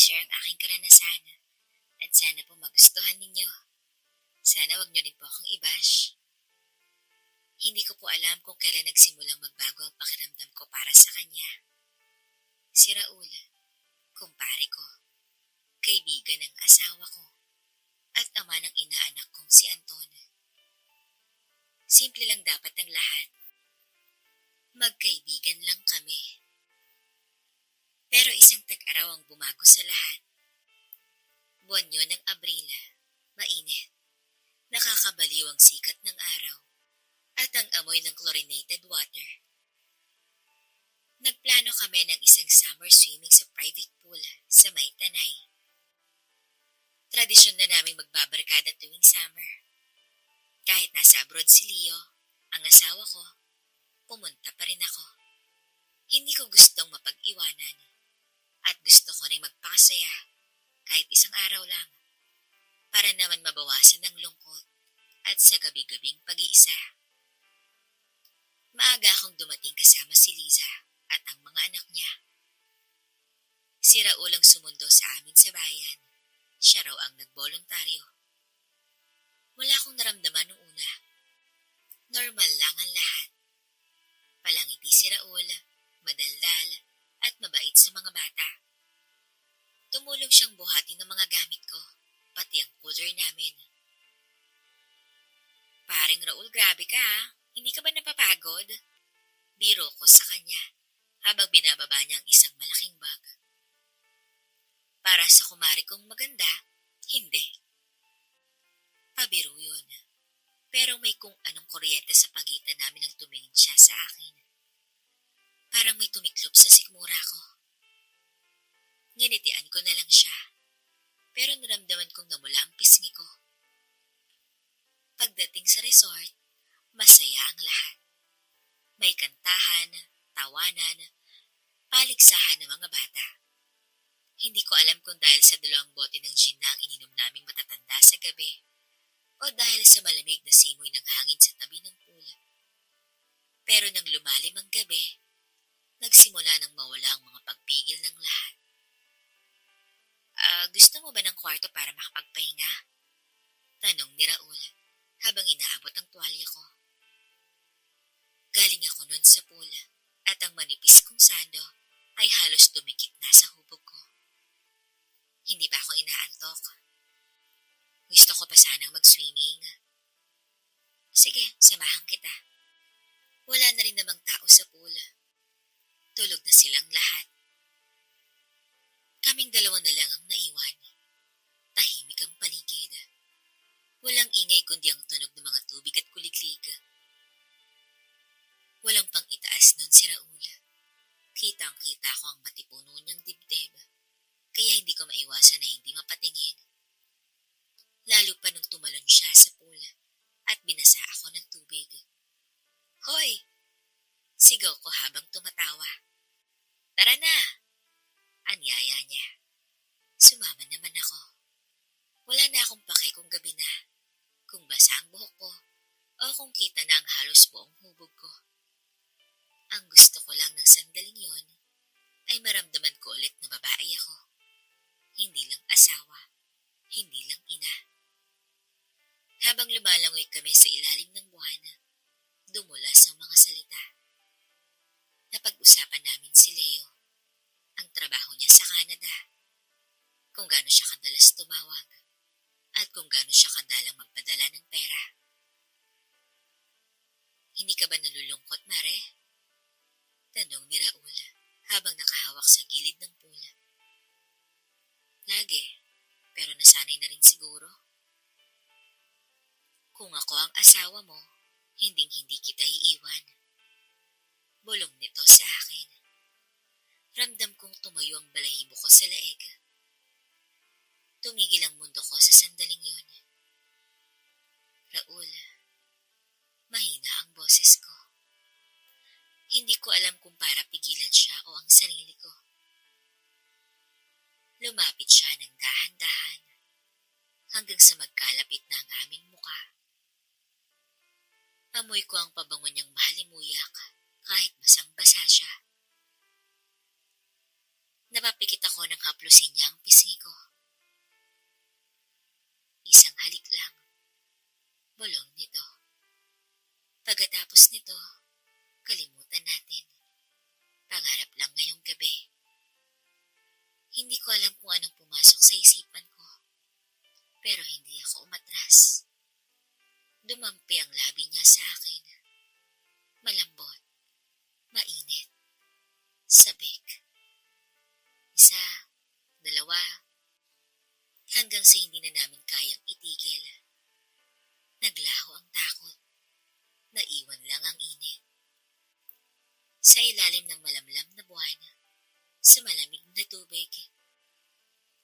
i-share ang aking karanasan at sana po magustuhan ninyo. Sana wag nyo rin po akong i-bash. Hindi ko po alam kung kailan nagsimulang magbago ang pakiramdam ko para sa kanya. Si Raul, kumpare ko, kaibigan ng asawa ko, at ama ng inaanak kong si Anton. Simple lang dapat ang lahat. Magkaibigan lang kami. Pero isang tag-araw ang bumago sa lahat. Buwan yun ng Abril, mainit. Nakakabaliw ang sikat ng araw at ang amoy ng chlorinated water. Nagplano kami ng isang summer swimming sa private pool sa May Tanay. Tradisyon na naming magbabarkada tuwing summer. Kahit nasa abroad si Leo, ang asawa ko, pumunta pa rin ako. Hindi ko gustong mapag-iwanan at gusto ko rin magpakasaya kahit isang araw lang para naman mabawasan ng lungkot at sa gabi-gabing pag-iisa. Maaga akong dumating kasama si Liza at ang mga anak niya. Si Raul ang sumundo sa amin sa bayan. Siya raw ang nagboluntaryo. Wala akong naramdaman noong una. Normal lang ang lahat. Palangiti si Raul, madaldal, at mabait sa mga bata. Tumulong siyang buhatin ng mga gamit ko, pati ang cooler namin. Paring Raul, grabe ka ha. Hindi ka ba napapagod? Biro ko sa kanya habang binababa niya ang isang malaking bag. Para sa kumari kong maganda, hindi. Pabiro yun. Pero may kung anong kuryente sa pagitan namin nang tumingin siya sa akin. Parang may tumiklop sa sikmura ko. Nginitian ko na lang siya. Pero naramdaman kong namula ang pisngi ko. Pagdating sa resort, masaya ang lahat. May kantahan, tawanan, paligsahan ng mga bata. Hindi ko alam kung dahil sa 2 bote ng gin na ang ininom naming matatanda sa gabi o dahil sa malamig na simoy ng hangin sa tabi ng pool. Pero nang lumalim ang gabi, nagsimula nang mawala ang mga pagpigil ng lahat. Gusto mo ba ng kwarto para makapagpahinga? Tanong ni Raul habang inaabot ang tuwalya ko. Galing ako nun sa pool at ang manipis kong sando ay halos dumikit na sa hubog ko. Hindi pa ako inaantok. Gusto ko pa sanang mag-swimming. Sige, samahan kita. Wala na rin namang tao sa pool. Tulog na silang lahat. Kaming 2 na lang ang naiwan. Tahimik ang paligid. Walang ingay kundi ang tunog ng mga tubig at kuliglig. Walang pang itaas nun si Raul. Kitang-kita ko ang matipuno niyang dibdib. Kaya hindi ko maiwasan na hindi mapatingin. Lalo pa nung tumalon siya sa pool at binasa ako ng tubig. Hoy! Sigaw ko habang tumatawa. Tara na! Anyaya niya. Sumama naman ako. Wala na akong pake kung gabi na, kung basa ang buhok ko, o kung kita na ang halos buong hubog ko. Ang gusto ko lang ng sandaling yon ay maramdaman ko ulit na babae ako. Hindi lang asawa, hindi lang ina. Habang lumalangoy kami sa ilalim ng buwan, dumulas ang mga salita. Napag-usapan namin si Leo, ang trabaho niya sa Canada, kung gaano siya kadalas tumawag, at kung gaano siya kadalang magpadala ng pera. Hindi ka ba nalulungkot, Mare? Tanong ni Raul habang nakahawak sa gilid ng pool. Lagi, pero nasanay na rin siguro. Kung ako ang asawa mo, hinding-hindi kita iiwan. Bulong nito sa akin. Ramdam kong tumayo ang balahibo ko sa leeg. Tumigil ang mundo ko sa sandaling yun. Raul, mahina ang boses ko. Hindi ko alam kung para pigilan siya o ang sarili ko. Lumapit siya ng dahan-dahan hanggang sa magkalapit na ang aming muka. Amoy ko ang pabango niyang mahalimuyak kahit basang-basa siya. Napapikit ako ng haplusin niya ang pisngi ng malamlam na buwan sa malamig na tubig.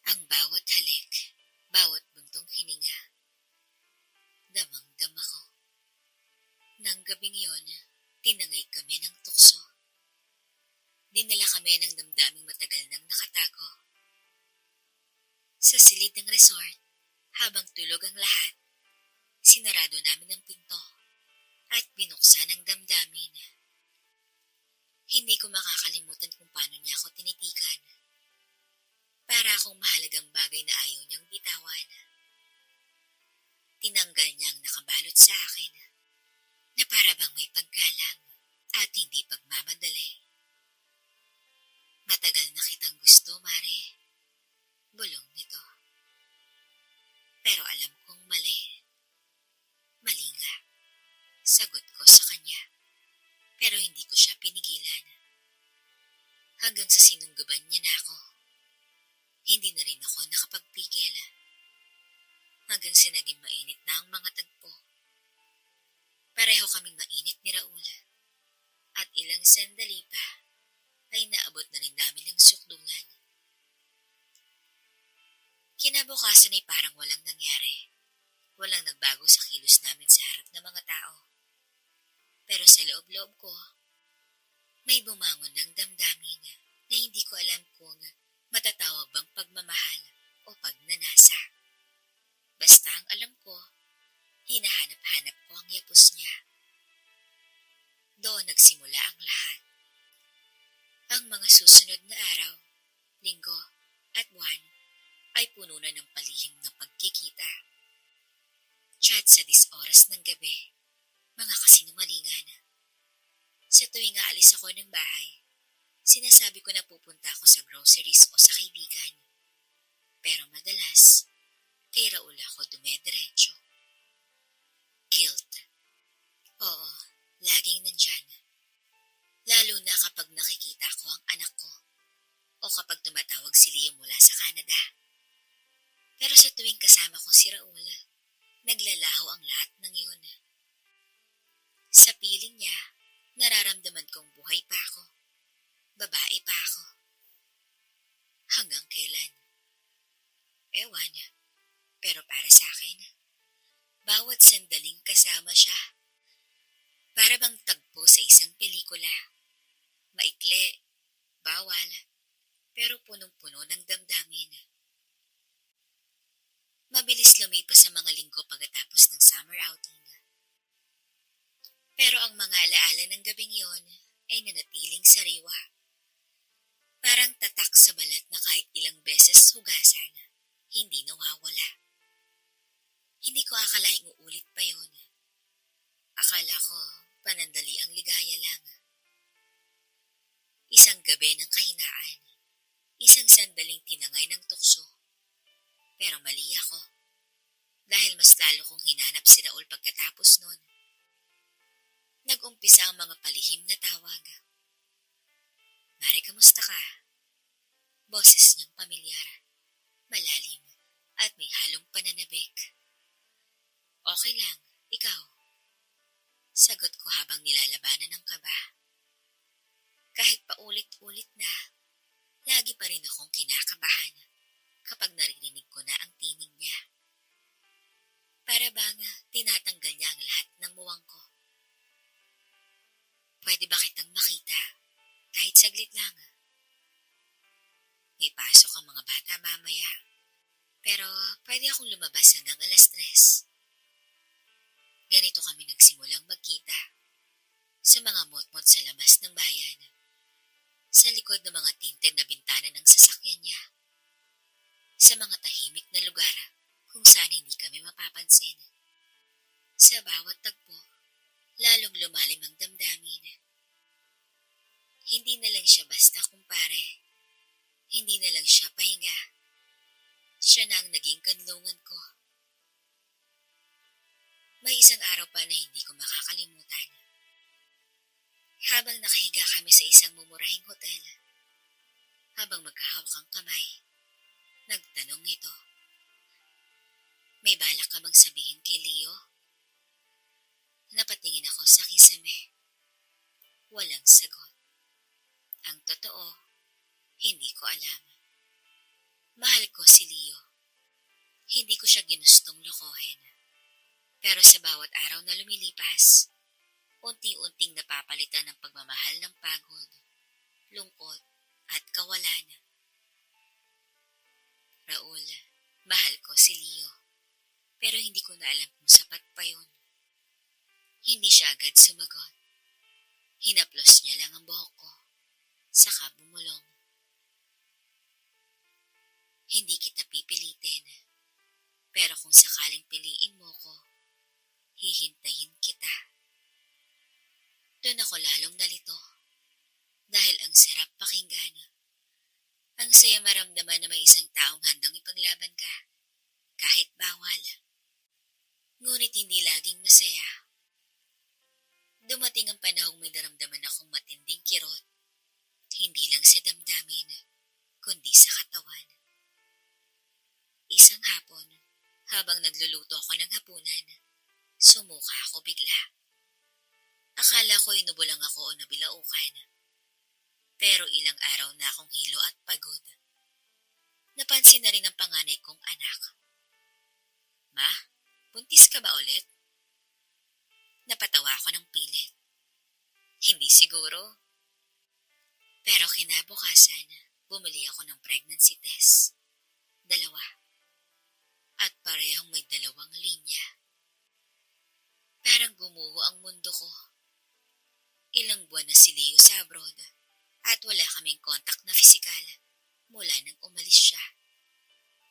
Ang bawat halik, bawat buntong hininga, damang-dama ko. Nang gabing yon, tinangay kami ng tukso. Dinala kami ng damdaming matagal nang nakatago. Sa silid ng resort, habang tulog ang lahat, sinarado namin ang pinto at binuksan ang damdamin. Hindi ko makakalimutan kung paano niya ako tinitigan. Para akong mahalagang bagay na ayaw niyang bitawan. Tinanggal niya ang nakabalot sa akin na para bang may paggalang at hindi pagmamadali. Matagal na kitang gusto, Mare. Bulong nito. Pero alam kong mali. Mali nga. Sagot ko sa kanya. Pero hindi ko siya pinigilan. Hanggang sa sinunggaban niya na ako. Hindi na rin ako nakapagpigil. Hanggang sa naging mainit na ang mga tagpo. Pareho kaming mainit ni Raul. At ilang sandali pa ay naabot na rin namin ang sukdungan. Kinabukasan ay parang walang nangyari. Walang nagbago sa kilos namin sa harap ng mga tao. Pero sa loob-loob ko, may bumangon ng damdamin na hindi ko alam kung matatawag bang pagmamahal o pagnanasa. Basta ang alam ko, hinahanap-hanap ko ang yapos niya. Doon nagsimula ang lahat. Ang mga susunod na araw, linggo at buwan ay puno na ng palihim ng pagkikita. Chat sa 10 oras ng gabi, mga kasinungalingan. Sa tuwing aalis ako ng bahay, sinasabi ko na pupunta ako sa groceries o sa kaibigan. Pero madalas, kay Raul ako dumediretso. Guilt. Oo, laging nandyan. Lalo na kapag nakikita ko ang anak ko o kapag tumatawag si Leo mula sa Canada. Pero sa tuwing kasama ko si Raul, naglalaho ang lahat ng yun. Sa piling niya, nararamdaman kong buhay pa ako. Babae pa ako. Hanggang kailan? Ewan. Pero para sa akin, bawat sandaling kasama siya, para bang tagpo sa isang pelikula. Maikli, bawal, pero punong-puno ng damdamin. Mabilis lumipas sa mga linggo pagkatapos ng summer outing. Pero ang mga alaala ng gabing yon ay nanatiling sariwa. Parang tatak sa balat na kahit ilang beses hugasan, hindi nawawala. Hindi ko akalaing uulit pa yon. Akala ko panandali ang ligaya lang. Isang gabi ng kahinaan, isang sandaling tinangay ng tukso. Pero mali ako, dahil mas lalo kong hinanap si Raul pagkatapos nun. Nag-umpisa ang mga palihim na tawag. Mare, kamusta ka? Boses niyang pamilyar, malalim, at may halong pananabik. Okay lang, ikaw? Sagot ko habang nilalabanan ng kaba. Kahit paulit-ulit na, lagi pa rin akong kinakabahan kapag naririnig ko na ang tinig niya. Para bang tinatanggal niya ang lahat ng muwang ko. Pwede ba kitang makita? Kahit saglit lang. May pasok ang mga bata mamaya. Pero pwede akong lumabas hanggang 3:00. Ganito kami nagsimulang magkita. Sa mga motmot sa labas ng bayan. Sa likod ng mga tinted na bintana ng sasakyan niya. Sa mga tahimik na lugar kung saan hindi kami mapapansin. Sa bawat tagpo, lalong lumalim ang damdamin. Hindi na lang siya basta kumpare. Hindi na lang siya pahinga. Siya na ang naging kanlungan ko. May isang araw pa na hindi ko makakalimutan. Habang nakahiga kami sa isang mumurahing hotel, habang magkahawak ang kamay, nagtanong ito. May balak ka bang sabihin kay Leo? Napatingin ako sa kisame. Walang sagot. totoo, hindi ko alam. Mahal ko si Leo. Hindi ko siya ginustong lokohin. Pero sa bawat araw na lumilipas, unti-unting napapalitan ng pagmamahal ng pagod, lungkot, at kawalan. Raul, mahal ko si Leo. Pero hindi ko na alam kung sapat pa yun. Hindi siya agad sumagot. Hinaplos niya lang ang buhok ko. Saka bumulong. Hindi kita pipilitin. Pero kung sakaling piliin mo ko, hihintayin kita. Doon ako lalong nalito. Dahil ang sarap pakinggan. Ang saya maramdaman na may isang taong handang ipaglaban ka. Kahit bawal. Ngunit hindi laging masaya. Dumating ang panahong may naramdaman akong matinding kirot. Hindi lang sa damdamin, kundi sa katawan. Isang hapon, habang nagluluto ako ng hapunan, sumuka ako bigla. Akala ko inubo lang ako o nabilaukan. Pero ilang araw na akong hilo at pagod. Napansin na rin ang panganay kong anak. Ma, buntis ka ba ulit? Napatawa ako ng pilit. Hindi siguro. Pero kinabukasan, bumili ako ng pregnancy test. 2. At parehong may 2 linya. Parang gumuho ang mundo ko. Ilang buwan na si Leo sa abroad at wala kaming kontak na pisikal mula nang umalis siya.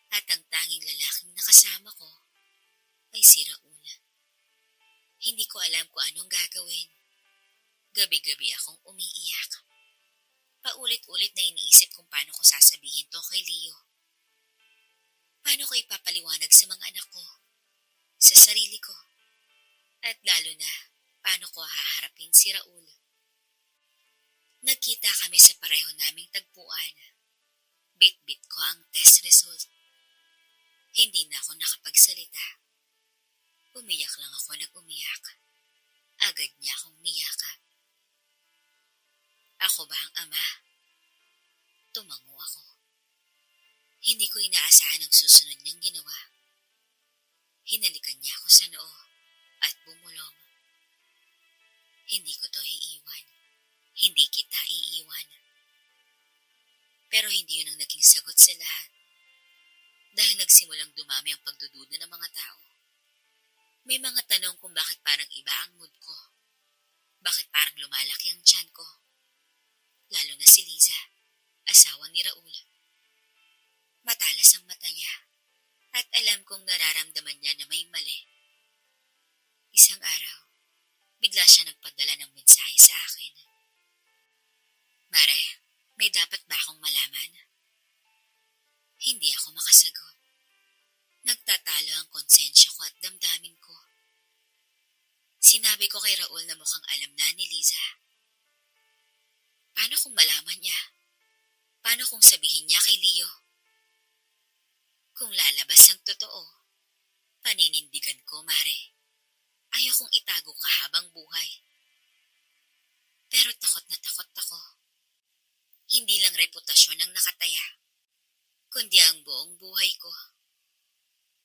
At ang tanging lalaking nakasama ko ay si Raul. Hindi ko alam kung anong gagawin. Gabi-gabi akong umiiyak. Paulit-ulit na iniisip kung paano ko sasabihin to kay Leo. Paano ko ipapaliwanag sa mga anak ko, sa sarili ko, at lalo na paano ko haharapin si Raul. Nagkita kami sa pareho naming tagpuan. Bit-bit ko ang test result. Hindi na ako nakapagsalita. Umiyak lang ako nang umiyak. Agad niya akong niyakap. Ako ba ang ama? Tumango ako. Hindi ko inaasahan ang susunod niyang ginawa. Hinalikan niya ako sa noo at bumulong. Hindi ko to iiwan. Hindi kita iiwan. Pero hindi yun ang naging sagot sa lahat. Dahil nagsimulang dumami ang pagdududa ng mga tao. May mga tanong kung bakit parang iba ang mood ko. Bakit parang lumalaki ang tiyan ko. Lalo na si Liza, asawa ni Raul. Matalas ang mata niya at alam kong nararamdaman niya na may mali. Isang araw, bigla siya nagpadala ng mensahe sa akin. Mare, may dapat ba akong malaman? Hindi ako makasagot. Nagtatalo ang konsensya ko at damdamin ko. Sinabi ko kay Raul na mukhang alam na ni Liza. Paano kung malaman niya? Paano kung sabihin niya kay Leo? Kung lalabas ang totoo, paninindigan ko, Mare. Ayaw kong itago ka habang buhay. Pero takot na takot ako. Hindi lang reputasyon ang nakataya, kundi ang buong buhay ko.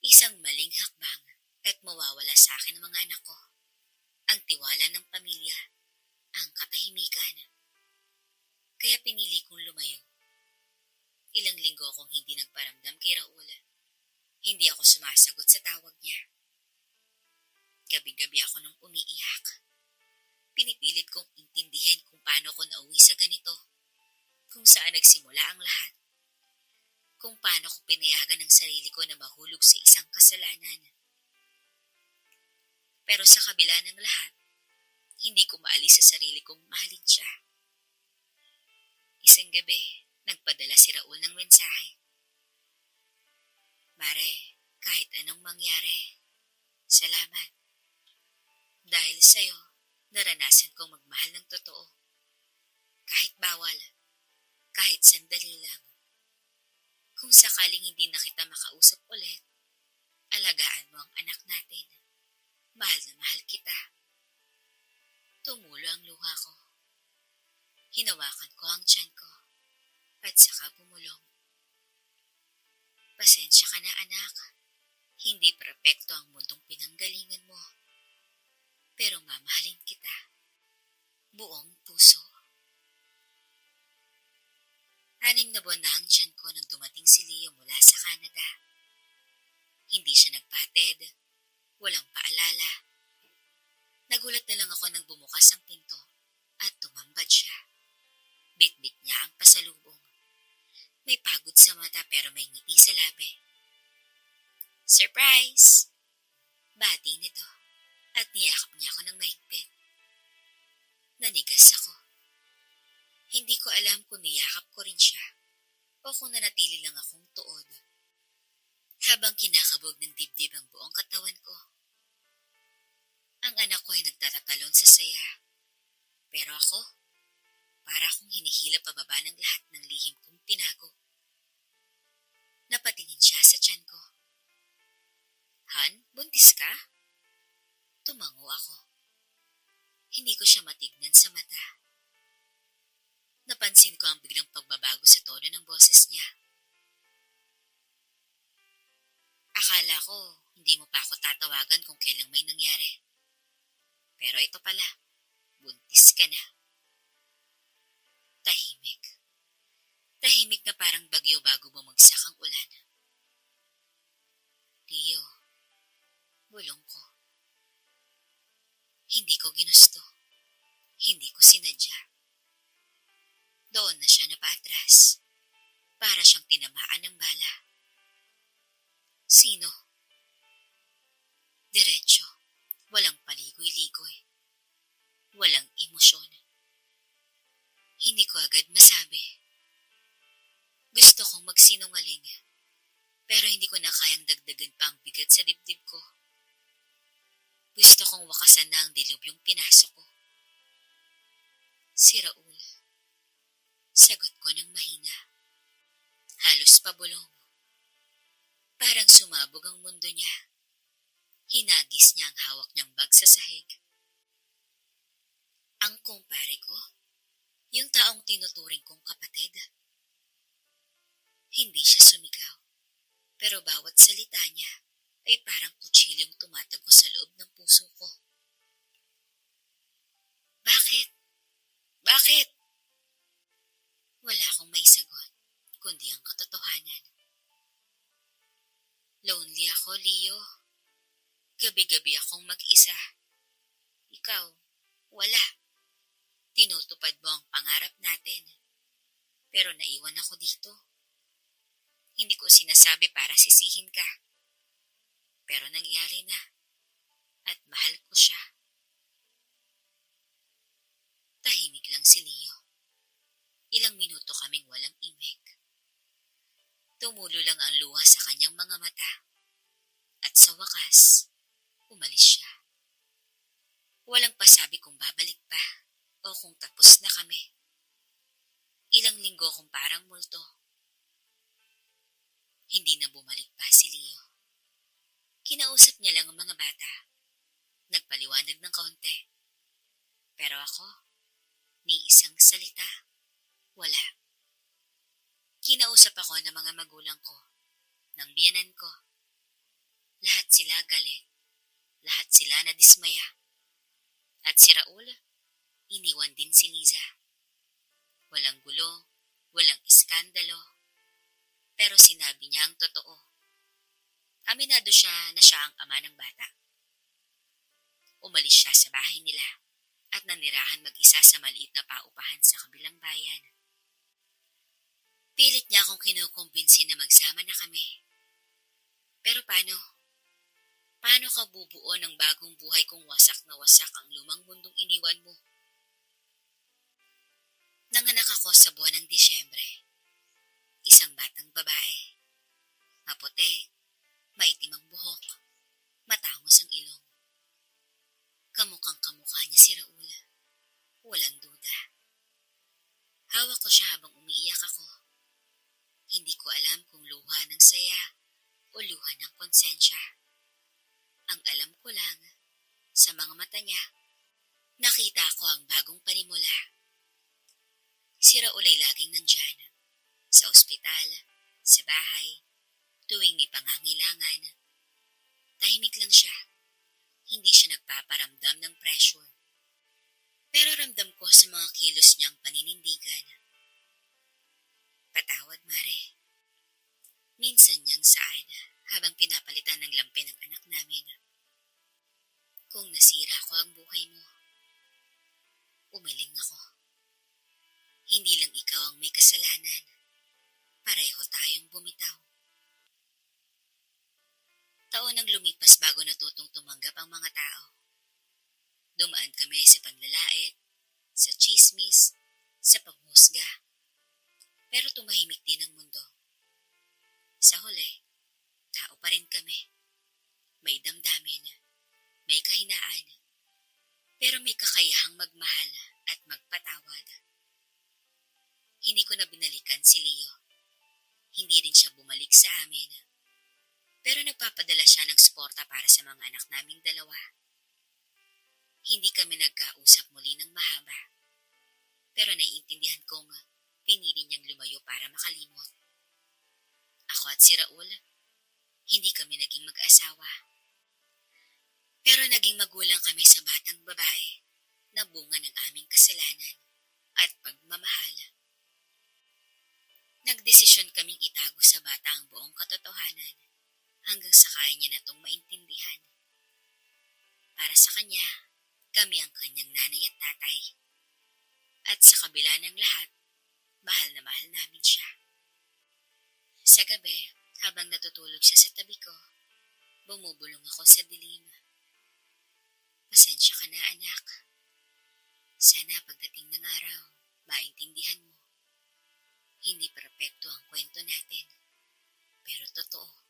Isang maling hakbang at mawawala sa akin ang mga anak ko. Ang tiwala ng pamilya, ang katahimikan. Kaya pinili kong lumayo. Ilang linggo akong hindi nagparamdam kay Raul. Hindi ako sumasagot sa tawag niya. Gabi-gabi ako nung umiiyak. Pinipilit kong intindihin kung paano ko nauwi sa ganito. Kung saan nagsimula ang lahat. Kung paano ko pinayagan ang sarili ko na mahulog sa isang kasalanan. Pero sa kabila ng lahat, hindi ko maalis sa sarili kong mahalin siya. Isang gabi, nagpadala si Raul ng mensahe. Mare, kahit anong mangyari, salamat. Dahil sa'yo, naranasan kong magmahal ng totoo. Kahit bawal, kahit sandali lang. Kung sakaling hindi na kita makausap ulit, alagaan mo ang anak natin. Mahal na mahal kita. Tumulo ang luha ko. Hinawakan ko ang tiyan ko. Pasensya ka na anak. Hindi perpekto ang mundong pinanggalingan mo. Pero mamahalin kita. Buong puso. 6 na buwan na ang tiyan ko nang dumating si Leo mula sa Canada. Hindi siya nagpahatid. Walang paalala. Nagulat na lang ako nang bumukas ang pinto at tumambad siya. Bit-bit niya ang pasalubong. May pagod sa mata pero may ngiti sa labi. Surprise! Bati nito at niyakap niya ako ng mahigpit. Nanigas ako. Hindi ko alam kung niyakap ko rin siya o kung nanatili lang akong tuod. Habang kinakabog ng dibdib ang buong katawan ko. Ang anak ko ay nagtatatalon sa saya. Pero ako, para akong hinihila pababa ng lahat ng lihim kong tinago. Napatingin siya sa tiyan ko. Han, buntis ka? Tumango ako. Hindi ko siya matignan sa mata. Napansin ko ang biglang pagbabago sa tono ng boses niya. Akala ko, hindi mo pa ako tatawagan kung kailang may nangyari. Pero ito pala, buntis ka na. Tahimik. Tahimik na parang bagyo bago bumagsak ang ulan. Leo, bulong ko. Hindi ko ginusto. Hindi ko sinadya. Doon na siya napaatras. Para siyang tinamaan ng bala. Sino? Diretso. Walang paligoy-ligoy. Walang emosyon. Hindi ko agad masabi. Gusto kong magsinungaling. Pero hindi ko na kayang dagdagan pa ang bigat sa dibdib ko. Gusto kong wakasan na ang dilubyong pinasok ko. Si Raul. Sagot ko ng mahina. Halos pabulong. Parang sumabog ang mundo niya. Hinagis niya ang hawak niyang bag sa sahig. Ang kumpare ko? Yung taong tinuturing kong kapatid? Hindi siya sumigaw. Pero bawat salita niya ay parang kutsilyong tumatago sa loob ng puso ko. Bakit? Bakit? Wala akong maisagot, kundi ang katotohanan. Lonely ako, Leo. Gabi-gabi akong mag-isa. Ikaw, wala. Tinutupad mo ang pangarap natin. Pero naiwan ako dito. Hindi ko sinasabi para sisihin ka. Pero nangyari na. At mahal ko siya. Tahimik lang si Leo. Ilang minuto kaming walang imik. Tumulo lang ang luha sa kanyang mga mata. At sa wakas, umalis siya. Walang pasabi kung babalik pa o kung tapos na kami. Ilang linggo kong parang multo. Hindi na bumalik pa si Leo. Kinausap niya lang ang mga bata. Nagpaliwanag ng kaunti. Pero ako, ni isang salita, wala. Kinausap ako ng mga magulang ko, ng biyanan ko. Lahat sila galit. Lahat sila nadismaya. At si Raul, iniwan din si Liza. Walang gulo, walang iskandalo. Pero sinabi niya ang totoo. Aminado siya na siya ang ama ng bata. Umalis siya sa bahay nila at nanirahan mag-isa sa maliit na paupahan sa kabilang bayan. Pilit niya akong kinukumbinsi na magsama na kami. Pero paano? Paano ka bubuo ng bagong buhay kung wasak na wasak ang lumang mundong iniwan mo? Nanganak ako sa buwan ng Disyembre. Isang batang babae. Maputi, maitim ang buhok, matangos ang ilong. Kamukhang kamukha niya si Raul. Walang duda. Hawak ko siya habang umiiyak ako. Hindi ko alam kung luha ng saya o luha ng konsensya. Ang alam ko lang, sa mga mata niya, nakita ko ang bagong panimula. Si Raul ay laging nandyan. Sa ospital, sa bahay, tuwing may pangangailangan. Tahimik lang siya. Hindi siya nagpaparamdam ng pressure. Pero ramdam ko sa mga kilos niyang paninindigan. Patawad, Mare. Minsan niyang saad habang pinapalitan ng lampi ng anak namin. Kung nasira ko ang buhay mo, umiling ako. Hindi lang ikaw ang may kasalanan. Pareho tayong bumitaw. Taon ang lumipas bago natutong tumanggap ang mga tao. Dumaan kami sa panlalait, sa chismis, sa panghusga. Pero tumahimik din ang mundo. Sa huli, tao pa rin kami. May damdamin, may kahinaan, pero may kakayahang magmahal at magpatawad. Hindi ko na binalikan si Leo. Hindi rin siya bumalik sa amin. Pero nagpapadala siya ng suporta para sa mga anak naming dalawa. Hindi kami nagkausap muli ng mahaba. Pero naiintindihan kong pinili niyang lumayo para makalimot. Ako at si Raul, hindi kami naging mag-asawa. Pero naging magulang kami sa batang babae na bunga ng aming kasalanan at pagmamahal. Nagdesisyon kaming itago sa bata ang buong katotohanan hanggang sa kaya niya na itong maintindihan. Para sa kanya, kami ang kanyang nanay at tatay. At sa kabila ng lahat, mahal na mahal namin siya. Sa gabi, habang natutulog siya sa tabi ko, bumubulong ako sa dilim. Pasensya ka na, anak. Sana pagdating ng araw, maintindihan mo. Hindi perpekto ang kwento natin, pero totoo.